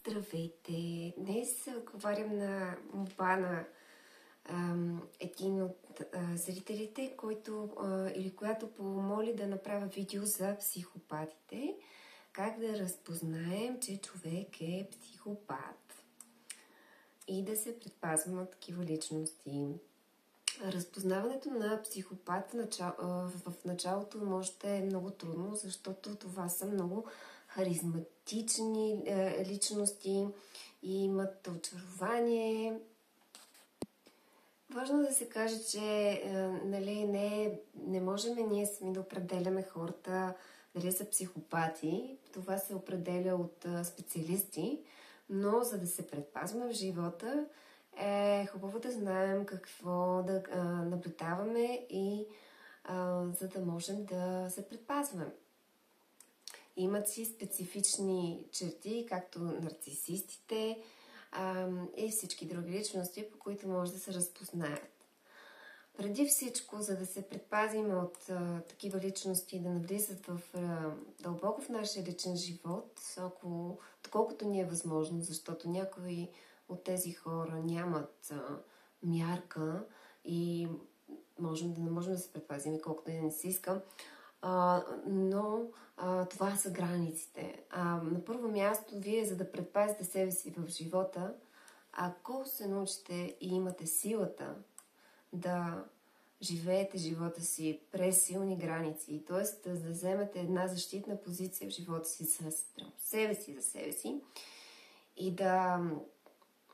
Здравейте! Днес отговарям на молба на един от зрителите, който или която помоли да направя видео за психопатите. Как да разпознаем, че човек е психопат и да се предпазваме от такива личности. Разпознаването на психопат в началото може да е много трудно, защото това са много харизматични личности и имат очарование. Важно да се каже, че не можем ние сами да определяме хората дали са психопати. Това се определя от специалисти, но за да се предпазваме в живота, е хубаво да знаем какво да наблюдаваме и за да можем да се предпазваме. Имат си специфични черти, както нарцисистите и всички други личности, по които може да се разпознаят. Преди всичко, за да се предпазим от такива личности да навлизат дълбоко в нашия личен живот, доколкото ни е възможно, защото някои от тези хора нямат мярка и не можем да се предпазим, колкото и да не си искам, но това са границите. На първо място, вие, за да предпазите себе си в живота, ако се научите и имате силата да живеете живота си през силни граници, т.е. да вземете една защитна позиция в живота си за себе си и да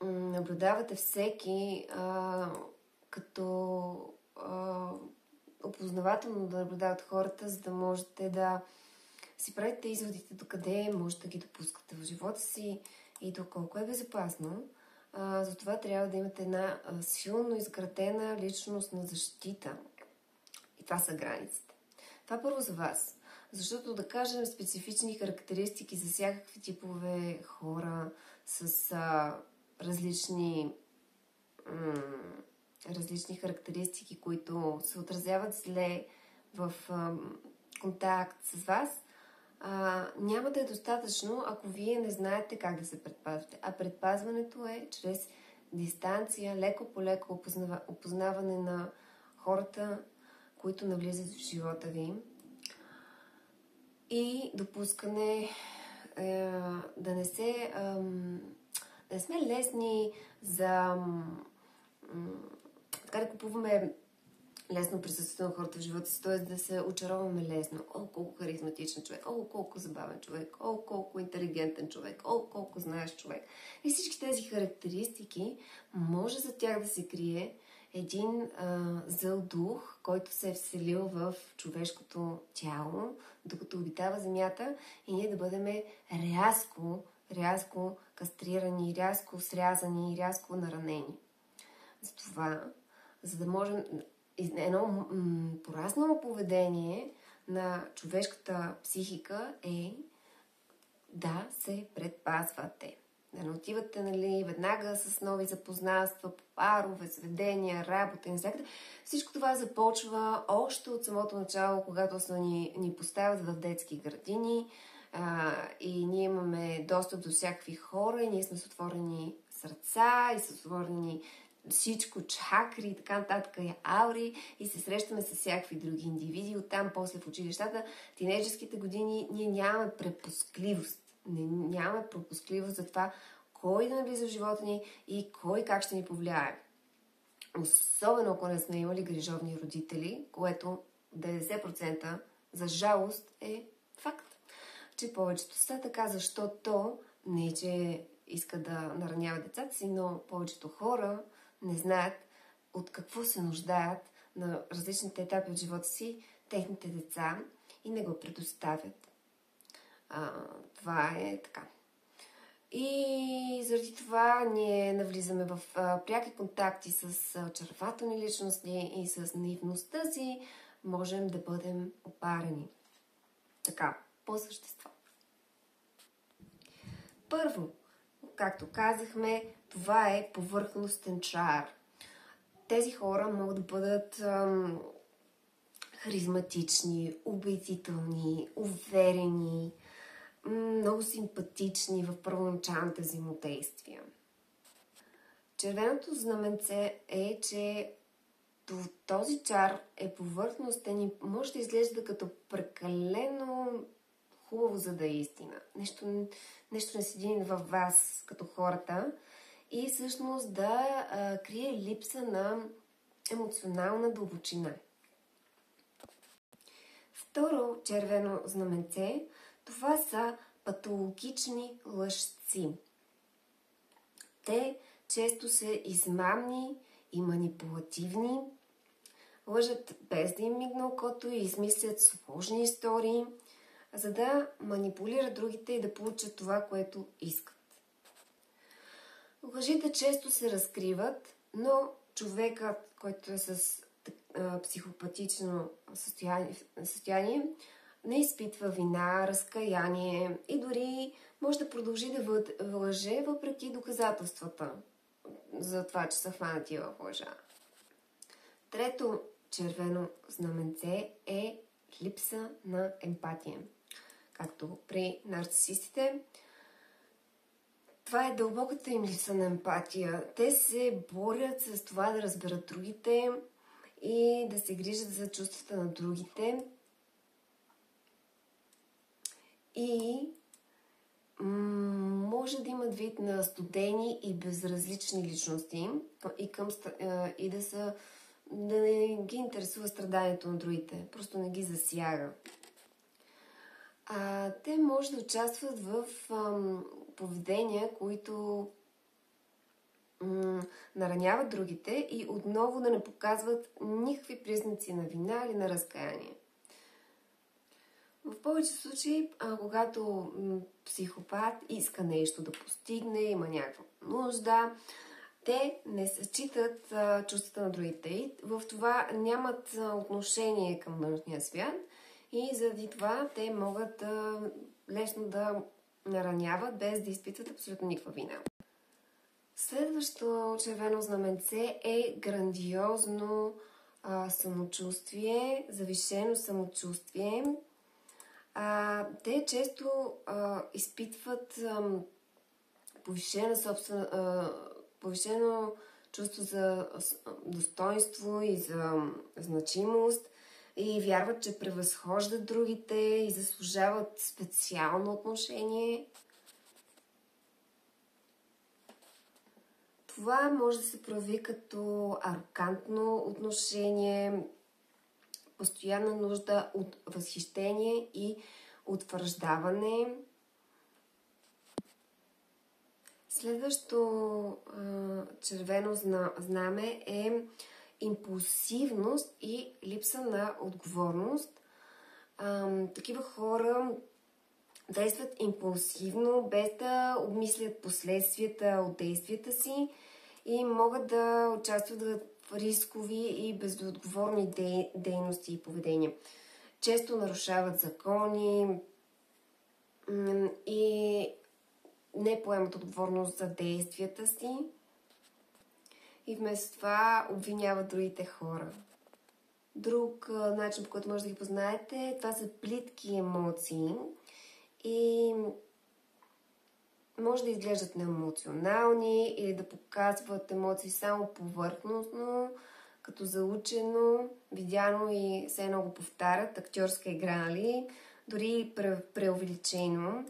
наблюдавате всеки като опознавателно да наблюдават хората, за да можете да си правите изводите докъде може да ги допускате в живота си и доколко е безопасно. Затова трябва да имате една силно изградена личност на защита. И това са границите. Това първо за вас. Защото, да кажем, специфични характеристики за всякакви типове хора с различни характеристики, които се отразяват зле в контакт с вас, няма да е достатъчно, ако вие не знаете как да се предпазвате. А предпазването е чрез дистанция, леко по леко опознаване на хората, които навлизат в живота ви и допускане да не сме лесни за така да купуваме лесно присъствието на хората в живота си, т.е. да се очароваме лесно. О, колко харизматичен човек, о, колко забавен човек, о, колко интелигентен човек, о, колко знаеш човек. И всички тези характеристики, може за тях да се крие един зъл дух, който се е вселил в човешкото тяло, докато обитава земята, и ние да бъдем рязко кастрирани, рязко срязани, рязко наранени. Затова, за да можем едно пораснало поведение на човешката психика е да се предпазвате. Да не отивате, веднага с нови запознанства, парове, заведения, работа и навсякъде. Всичко това започва още от самото начало, когато са ни поставят в детски градини и ние имаме достъп до всякакви хора и ние сме с отворени сърца и с отворени всичко, чакри и така нататък, и аури, и се срещаме с всякакви други индивиди. Оттам после в училищата, тинейджерските години, ние нямаме препускливост. Нямаме пропускливост за това кой да навлиза в живота ни и кой как ще ни повлияе. Особено ако не сме имали грижовни родители, което 90% за жалост е факт. Че повечето са така, защото не че иска да наранява децата си, но повечето хора не знаят от какво се нуждаят на различните етапи от живота си техните деца и не го предоставят. Това е така. И заради това ние навлизаме в пряки контакти с очарователни личности и с наивността си можем да бъдем опарени. Така, по същество. Първо, както казахме, това е повърхностен чар. Тези хора могат да бъдат харизматични, убедителни, уверени, много симпатични в първоначалните взаимодействия. Червеното знаменце е, че този чар е повърхностен и може да изглежда като прекалено хубаво, за да е истина. Нещо не седи във вас като хората и всъщност да крие липса на емоционална дълбочина. Второ червено знаменце, това са патологични лъжци. Те често са измамни и манипулативни, лъжат без да им мигне окото и измислят сложни истории, за да манипулират другите и да получат това, което искат. Лъжите често се разкриват, но човекът, който е с психопатично състояние, не изпитва вина, разкаяние и дори може да продължи да лъже въпреки доказателствата за това, че са хванати в лъжа. Трето червено знаменце е липса на емпатия. Както при нарцисистите, това е дълбоката им липса на емпатия. Те се борят с това да разберат другите и да се грижат за чувствата на другите. И може да имат вид на студени и безразлични личности и да не ги интересува страданието на другите. Просто не ги засяга. Те може да участват в поведения, които нараняват другите и отново да не показват никакви признаци на вина или на разкаяние. В повече случаи, когато психопат иска нещо да постигне, има някаква нужда, те не съчитат чувствата на другите и в това нямат отношение към външния свят и заради това те могат лесно да нараняват без да изпитват абсолютно никаква вина. Следващото червено знаменце е грандиозно самочувствие, завишено самочувствие. Те често изпитват повишено чувство за достоинство и за значимост и вярват, че превъзхождат другите и заслужават специално отношение. Това може да се прояви като арогантно отношение, постоянна нужда от възхищение и утвърждаване. Следващото червено знаме е импулсивност и липса на отговорност. Такива хора действат импулсивно, без да обмислят последствията от действията си и могат да участват в рискови и безотговорни дейности и поведения. Често нарушават закони и не поемат отговорност за действията си и вместо това обвиняват другите хора. Друг начин, по който може да ги познаете, това са плитки емоции и може да изглеждат неемоционални или да показват емоции само повърхностно, като заучено, видяно и все едно го повтарят, актьорска игра, нали? Дори преувеличено.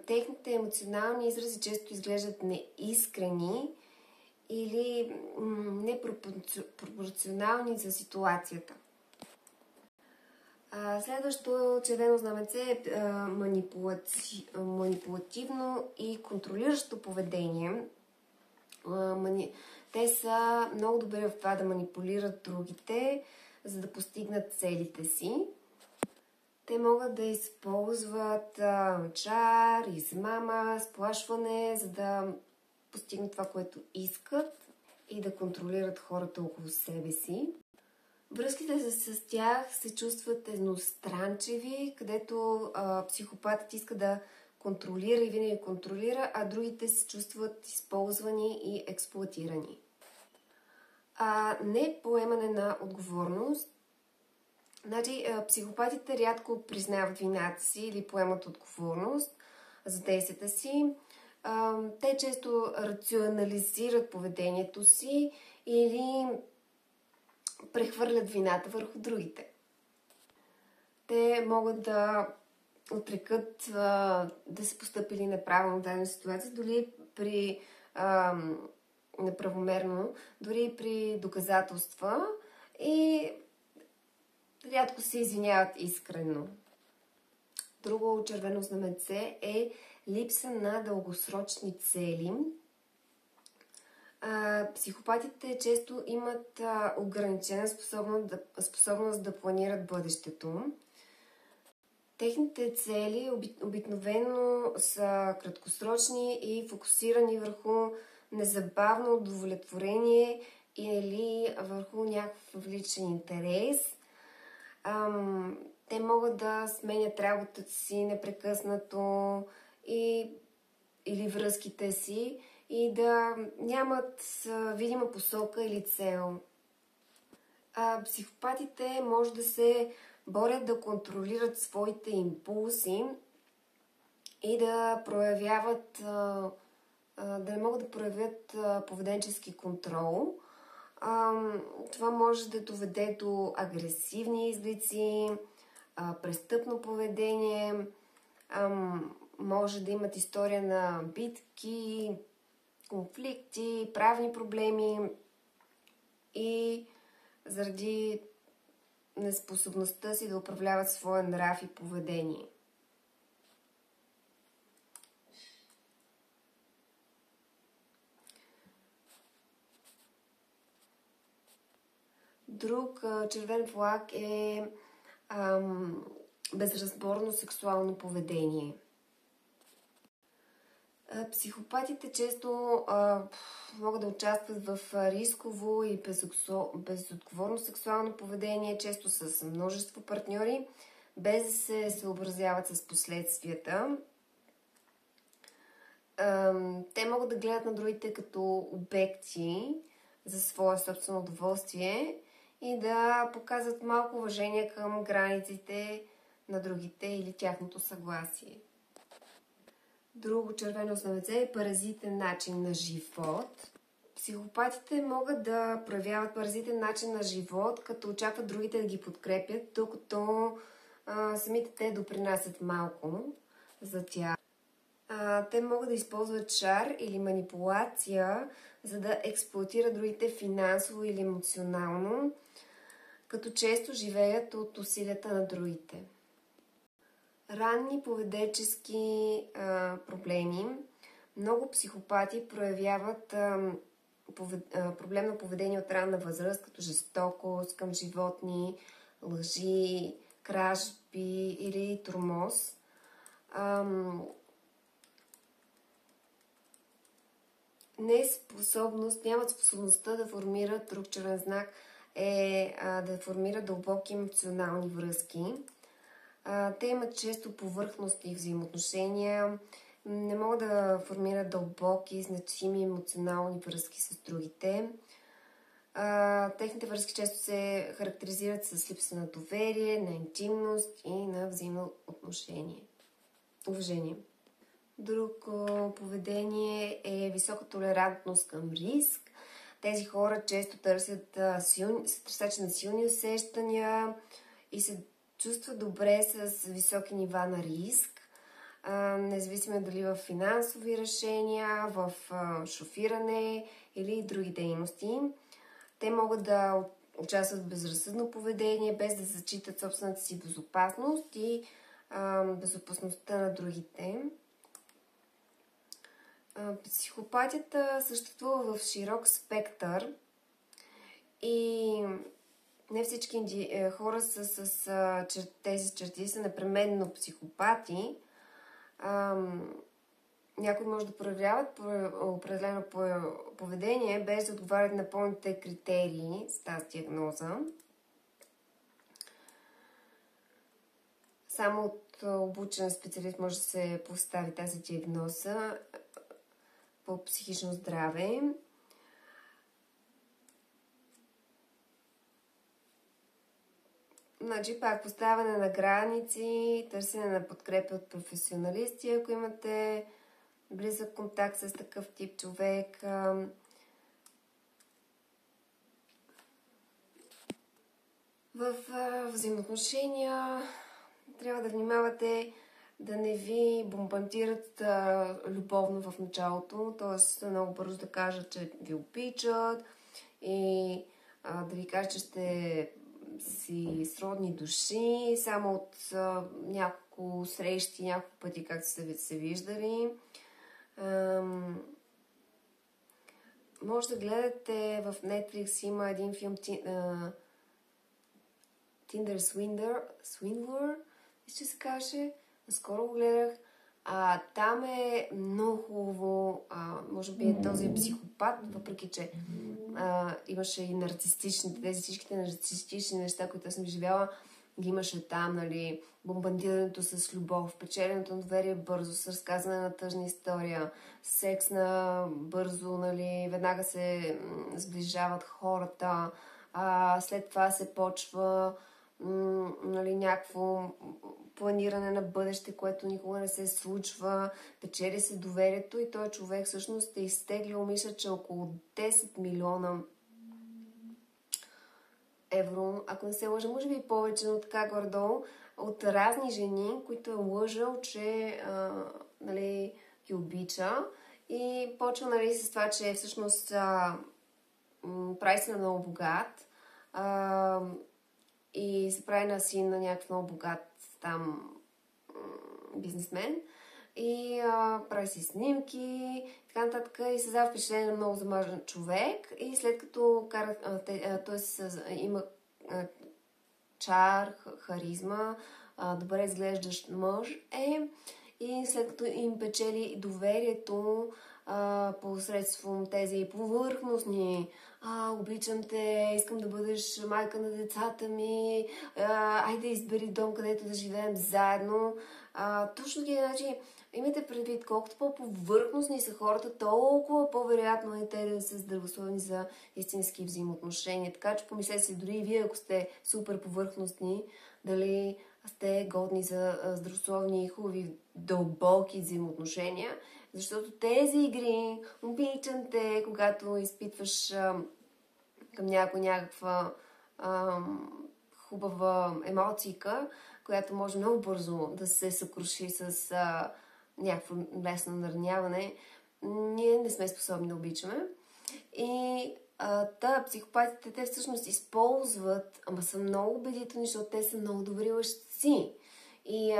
Техните емоционални изрази често изглеждат неискрени или непропорционални за ситуацията. Следващото червено знаменце е манипулативно и контролиращо поведение. Те са много добри в това да манипулират другите, за да постигнат целите си. Те могат да използват чар, измама, сплашване, за да постигнат това, което искат и да контролират хората около себе си. Връзките с тях се чувстват едностранчеви, където психопатът иска да контролира и винаги контролира, а другите се чувстват използвани и експлоатирани. Не поемане на отговорност Значи, психопатите рядко признават вината си или поемат отговорност за действията си. Те често рационализират поведението си или прехвърлят вината върху другите. Те могат да отрекат да са постъпили неправилно в дадена ситуация, дори при неправомерно, дори при доказателства и рядко се извиняват искрено. Друго червено знаменце е липса на дългосрочни цели. Психопатите често имат ограничена способност да планират бъдещето. Техните цели обикновено са краткосрочни и фокусирани върху незабавно удовлетворение или върху някакъв личен интерес. Те могат да сменят работата си непрекъснато или връзките си и да нямат видима посока или цел. Психопатите може да се борят да контролират своите импулси и да проявяват, да не могат да проявят поведенчески контрол. Това може да доведе до агресивни излици, престъпно поведение, може да имат история на битки, конфликти, правни проблеми и заради неспособността си да управляват своя нрав и поведение. Друг червен флаг е безразборно сексуално поведение. Психопатите често могат да участват в рисково и безотговорно сексуално поведение, често с множество партньори, без да се съобразяват с последствията. Те могат да гледат на другите като обекти за свое собствено удоволствие и да показват малко уважение към границите на другите или тяхното съгласие. Друго червено знаменце е паразитен начин на живот. Психопатите могат да проявяват паразитен начин на живот, като очакват другите да ги подкрепят, докато самите те допринасят малко за тях. Те могат да използват шар или манипулация, за да експлоатират другите финансово или емоционално, като често живеят от усилията на другите. Ранни поведенчески проблеми. Много психопати проявяват проблемно поведение от ранна възраст, като жестокост към животни, лъжи, кражби или тормоз. Нямат способността да формират, друг червен знак е да формират дълбоки емоционални връзки. Те имат често повърхностни взаимоотношения, не могат да формират дълбоки, значими емоционални връзки с другите. Техните връзки често се характеризират с липса на доверие, на интимност и на взаимно уважение. Друго поведение е висока толерантност към риск. Тези хора често търсят търсачи на силни усещания и се чувстват добре с високи нива на риск, независимо дали в финансови решения, в шофиране или други дейности. Те могат да участват в безразсъдно поведение, без да зачитат собствената си безопасност и безопасността на другите. Психопатията съществува в широк спектър и не всички хора с тези черти са непременно психопати. Някои може да проявяват определено поведение, без да отговарят на пълните критерии с тази диагноза. Само от обучен специалист може да се постави тази диагноза по психично здраве. Значи пак поставяне на граници, търсене на подкрепа от професионалисти, ако имате близък контакт с такъв тип човек. В взаимоотношения трябва да внимавате да не ви бомбардират любовно в началото, т.е. много бързо да кажат, че ви обичат и да ви кажат, че сте си сродни души, само от няколко срещи, няколко пъти, както сте се виждали. Може да гледате в Netflix, има един филм Tinder Swindler, ще се каже. Наскоро го гледах. Там е много хубаво. Може би е този психопат, въпреки че имаше и нарцистични, тези всичките нарцистични неща, които съм живяла, ги имаше там, нали, бомбардирането с любов, печеленето на доверие бързо, с разказване на тъжна история, секс на бързо, нали, веднага се сближават хората, след това се почва нали, някакво планиране на бъдеще, което никога не се случва, печели се доверието и този човек всъщност е изтеглил, мисля, че около 10 милиона евро, ако не се лъжа, може би и повече, но така горе-долу, от разни жени, които е лъжал, че нали, ги обича и почва нали, с това, че всъщност прави се на много богат и се прави на син на някакъв много богат там бизнесмен и прави си снимки, така нататък и създава впечатление на много замажен човек и след като той има чар, харизма, добре изглеждащ мъж и след като им печели доверието посредством тези повърхностни обичам те, искам да бъдеш майка на децата ми, айде избери дом, където да живеем заедно. Точно ги, значи, имайте предвид, колкото по-повърхностни са хората, толкова по-вероятно е те да са здравословни за истински взаимоотношения. Така че помислете си, дори и вие, ако сте супер повърхностни, дали сте годни за здравословни, хубави, дълбоки взаимоотношения. Защото тези игри, обичам те, когато изпитваш към някаква хубава емоцийка, която може много бързо да се съкруши с някакво лесно нараняване, ние не сме способни да обичаме. И психопатите те всъщност използват, ама са много убедителни, защото те са много добри лъжци. И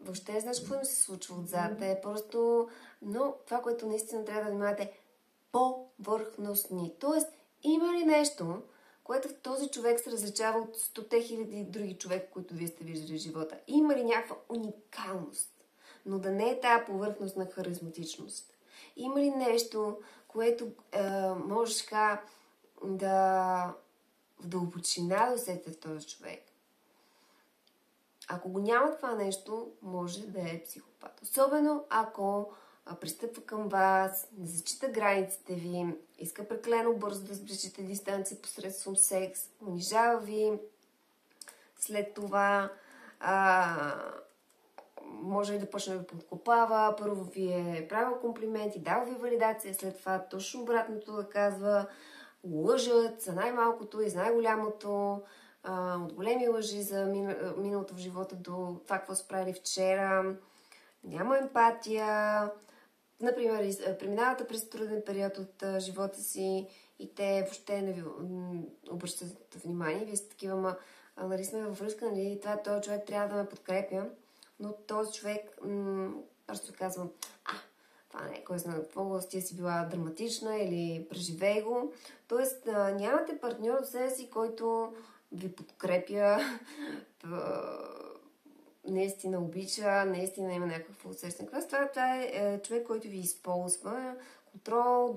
въобще не знаеш какво им се случва отзад. Е просто... Но това, което наистина трябва да внимавате, повърхностни. Тоест, има ли нещо, което в този човек се различава от 100 000 други човека, които вие сте виждали в живота? Има ли някаква уникалност? Но да не е тая повърхностна харизматичност. Има ли нещо, което можеш така да в дълбочина да усетите в този човек? Ако го няма това нещо, може да е психопат. Особено ако пристъпва към вас, не зачита границите ви, иска прекалено бързо да сближите дистанция посредством секс, унижава ви, след това може и да почне да подкопава, първо ви е правил комплименти, дал ви валидация, след това точно обратното да казва, лъжат за най-малкото и за най-голямото, от големи лъжи за миналото в живота до това, какво са правили вчера, няма емпатия. Например, преминавате през труден период от живота си и те въобще не ви обръщат внимание. Вие сте такива, нали сме във връзка, нали, този човек трябва да ме подкрепя, но този човек, просто казвам, това не е кой знае какво, ти си била драматична или преживей го. Тоест, нямате партньор от себе си, който ви подкрепя, наистина обича, наистина има някакво усещане. Това е човек, който ви използва. Контрол,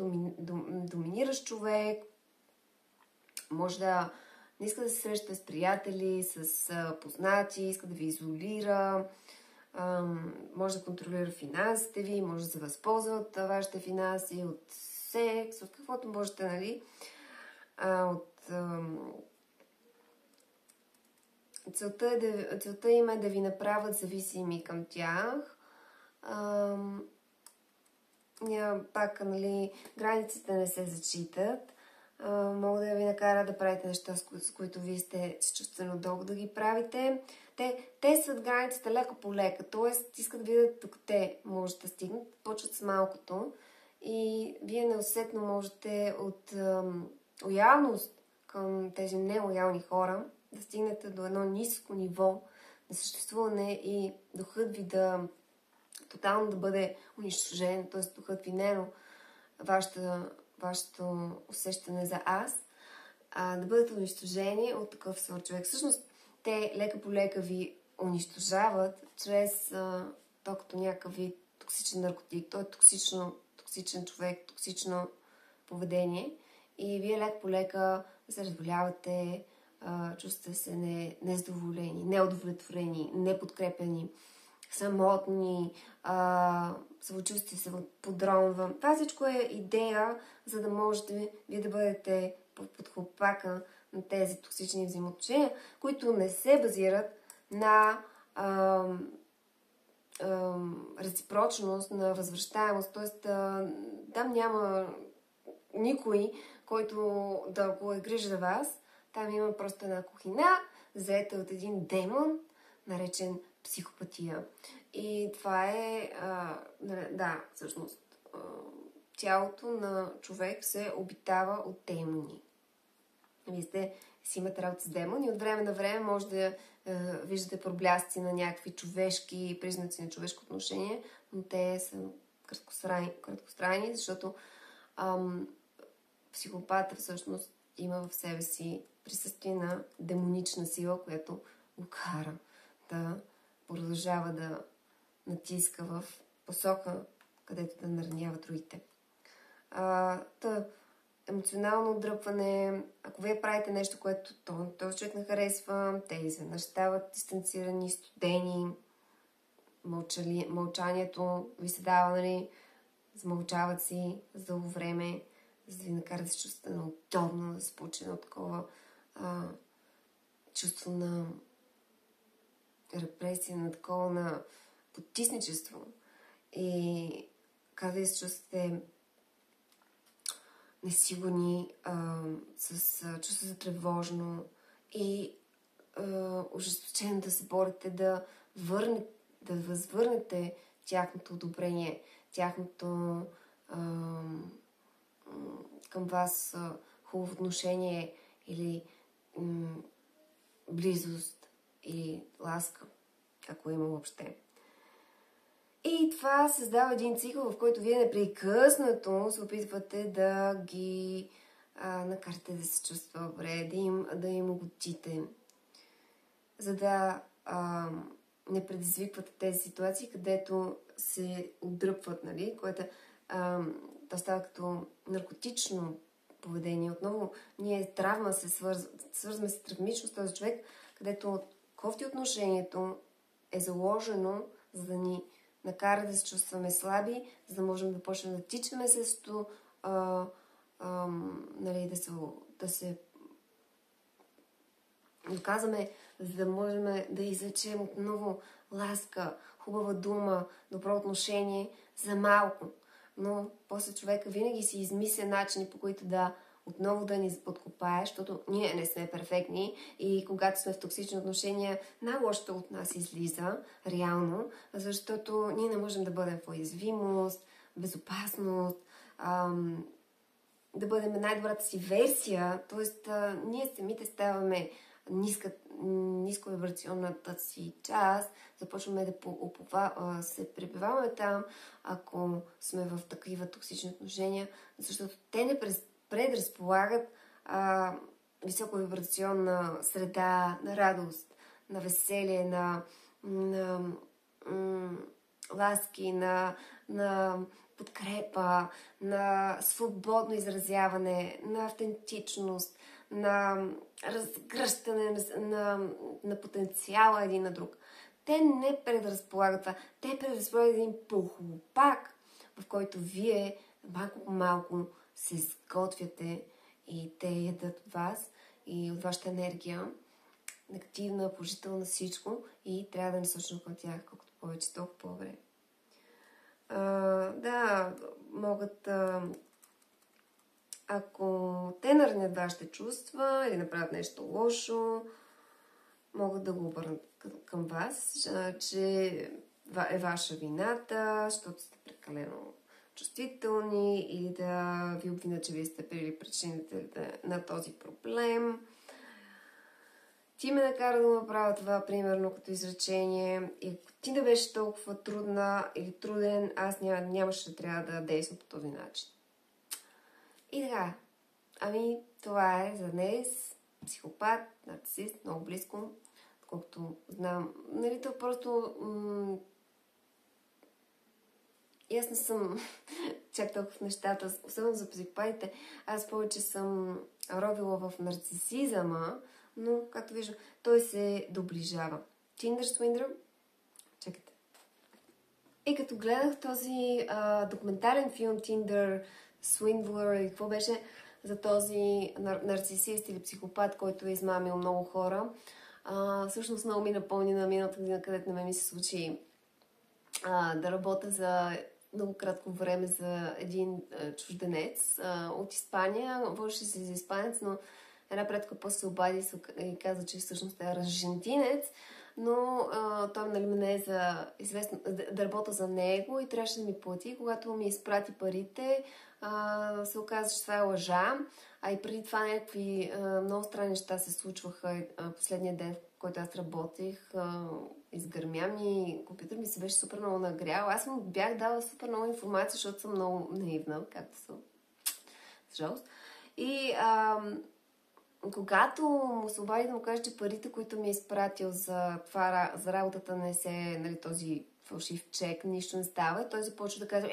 доминиращ човек. Може да не иска да се среща с приятели, с познати, иска да ви изолира. Може да контролира финансите ви, може да се възползва от вашите финанси, от секс, от каквото можете, нали? целта им е да ви направят зависими към тях. Пак, нали, границите не се зачитат. Мога да ви накара да правите неща, с които вие сте чувствено дълго да ги правите. Те тестват границите лека по лека, т.е. искат да видят тук те можете да стигнат, почват с малкото и вие неусетно можете от лоялност към тези нелоялни хора да стигнете до едно ниско ниво на съществуване и духът ви да тотално да бъде унищожен, т.е. духът ви не е вашето усещане за аз, да бъдете унищожени от такъв сорт човек. Всъщност, те лека по лека ви унищожават чрез то като някакъв вид токсичен наркотик. Той е токсичен човек, токсично поведение и вие лека по лека се разболявате, чувствате се незадоволени, неудовлетворени, неподкрепени, самотни, самочувствие се подронва. Това всичко е идея, за да можете вие да бъдете под хлопака на тези токсични взаимоотношения, които не се базират на реципрочност, на възвръщаемост. Тоест, там няма никой, който да го е грижа за вас. Там има просто една кухина, заета от един демон, наречен психопатия. И това е, всъщност, тялото на човек се обитава от демони. Вие си имате работа с демони и от време на време може да виждате проблясци на някакви човешки признаци на човешко отношение, но те са краткострайни, защото психопата всъщност има в себе си присъствие на демонична сила, която го кара да продължава да натиска в посока, където да наранява другите. Емоционално отдръпване, ако вие правите нещо, което този човек не харесва, те изведнъж стават дистанцирани, студени, мълчанието ви се дава, нали, замълчават си за дълго време, за да ви накара да се чувствате неудобно, да се получи едно такова чувство на репресия, на такова на потисничество. И как да се чувствате несигурни, с чувство за тревожно и ожесточено да се борите да възвърнете тяхното одобрение, тяхното към вас хубаво отношение или близост или ласка, ако има въобще. И това създава един цикъл, в който вие непрекъснато се опитвате да ги накарате да се чувства добре, да им угодите, за да не предизвиквате тези ситуации, където се отдръпват, нали, което то става като наркотично поведение. Отново, ние травма свързваме се травмично с този човек, където кофти отношението е заложено, за да ни накара да се чувстваме слаби, за да можем да почнем да тичаме срещу, нали, да се доказваме, за да можем да изречем отново ласка, хубава дума, добро отношение за малко. Но после човека винаги си измисля начини, по които отново да ни подкопае, защото ние не сме перфектни и когато сме в токсични отношения, най-лошото от нас излиза реално, защото ние не можем да бъдем в уязвимост, безопасност, да бъдем най-добрата си версия, т.е. ние самите ставаме нисковибрационната си част, започваме да се пребиваваме там, ако сме в такива токсични отношения, защото те не предразполагат високовибрационна среда на радост, на веселие, на ласки, на подкрепа, на свободно изразяване, на автентичност, на разгръщане на потенциала един на друг. Те не предразполагат това. Те предразполагат един похлопак, в който вие малко по малко се сготвяте и те ядат от вас и от вашата енергия. негативна, положителна, всичко и трябва да насочим към тях, колкото повече, толкова по-добре. Да, могат, ако те наранят вашите чувства или направят нещо лошо, могат да го обърнат към вас, че е ваша вината, защото сте прекалено чувствителни или да ви обвинят, че вие сте били причините на този проблем. Ти ме накара да направя това, примерно, като изречение. И ако ти не беше толкова трудна или труден, аз нямаше да трябва да действам по този начин. И така. Това е за днес. Психопат, нарцисист, много близко. Колкото знам. Нали, то просто... И аз не съм чак толкова в нещата, особено за психопатите. Аз повече съм ровила в нарцисизъма, но, както виждам, той се доближава. Tinder Swindler? Чакайте. И като гледах този документален филм Tinder Swindler или какво беше за този нарцисист или психопат, който е измамил много хора, всъщност много ми напомни на миналата година, където на мен ми се случи да работя за много кратко време за един чужденец от Испания. Говореше се за испанец, но една приятелка после се обади и каза, че всъщност е аржентинец, но той мене е за известно, да работя за него и трябваше да ми плати. Когато ми изпрати парите, се оказа, че това е лъжа. А и преди това някакви много странни неща се случваха. Последния ден, в който аз работех, изгърмя ми, компютър ми се беше супер много нагрял. Аз му бях дала супер много информация, защото съм много наивна, както съм. С жалост. И когато му се обади да му каже, че парите, които ми е изпратил за работата не се, нали, този фалшив чек, нищо не става, и той започва да казва,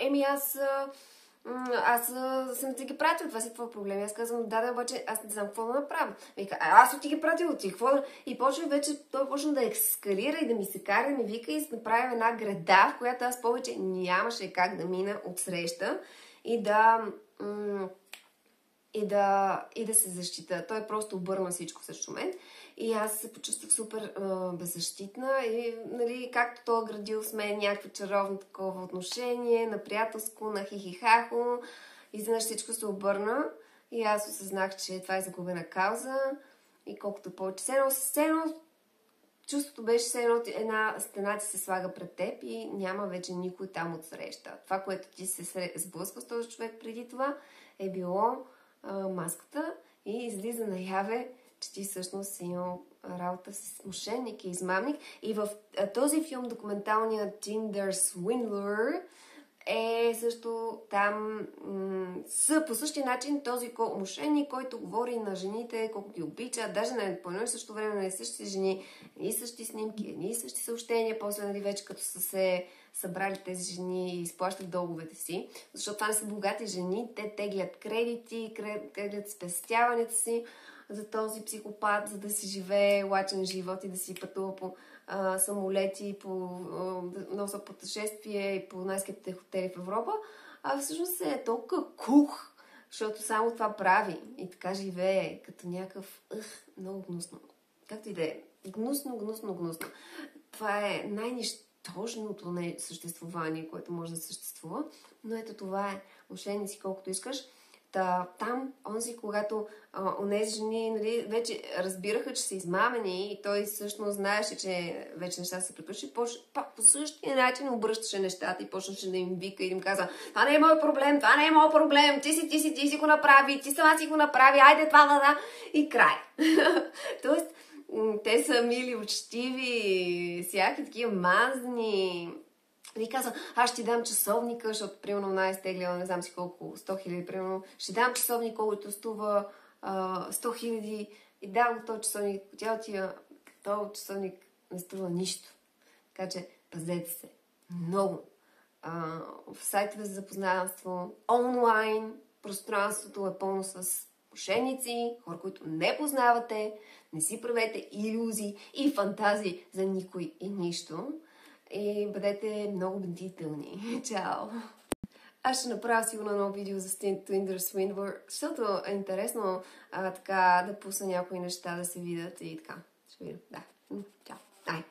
аз съм ти ги пратил, това си твой проблем. Аз казвам, да, обаче аз не знам какво да направя. Вика, аз съм ти ги пратил, ти какво да... И той почна да ескалира и да ми се кара, да ми вика и да направи една града, в която аз повече нямаше как да мина от среща и да се защита. Той просто обърна всичко срещу мен. И аз се почувствах супер беззащитна. И, нали, както той е градил с мен някакво чаровно такова отношение, на приятелско, на хихихахо. Изведнъж всичко се обърна. И аз осъзнах, че това е загубена кауза. И колкото повече чувството беше все едно една стена ти се слага пред теб и няма вече никой там от среща. Това, което ти се сблъсква с този човек преди това, е било маската и излиза наяве, че ти всъщност си имал работа с мошенник и измамник. И в този филм, документалният Tinder Swindler, е също там по същия начин този мошенник, който говори на жените, колко ги обича, даже по едно и също време на същите жени, едни същи снимки, едни същи съобщения, после нали вече като са се събрали тези жени и изплащат дълговете си, защото това не са богати жени, те теглят кредити, теглят спестяването си за този психопат, за да си живее лачен живот и да си пътува по самолети, по носа пътешествие и по най-скъпите хотели в Европа, а всъщност е толкова кух, защото само това прави и така живее, като някакъв много гнусно. Както и да е. Гнусно. Това е най-нищожното съществувание, което може да съществува, но ето това е. Мошенни си колкото искаш. Там, когато онези жени нали, вече разбираха, че са измамени и той всъщност знаеше, че вече нещата се приключи, по същия начин обръщаше нещата и почнаше да им вика и им казва, това не е моят проблем, ти си го направи, ти сама си го направи, айде това, и край. Тоест, те са мили, учтиви, всяки такива мазни. И казва, аз ще ти дам часовника, защото примерно най-стеглила, не знам си колко, 100 000, примерно, ще дам часовник, който струва 100 000 и дам го този часовник. Тя отива, този часовник не струва нищо. Така че пазете се. Много. В сайтове за запознанство, онлайн, пространството е пълно с мошеници, хора, които не познавате, не си правете илюзии и фантазии за никой и нищо. И бъдете много бдителни. Чао! Аз ще направя сигурно ново видео за Tinder Swindler, защото е интересно така да пусна някои неща да се видят и така. Ще ще видим. Да. Чао. Ай.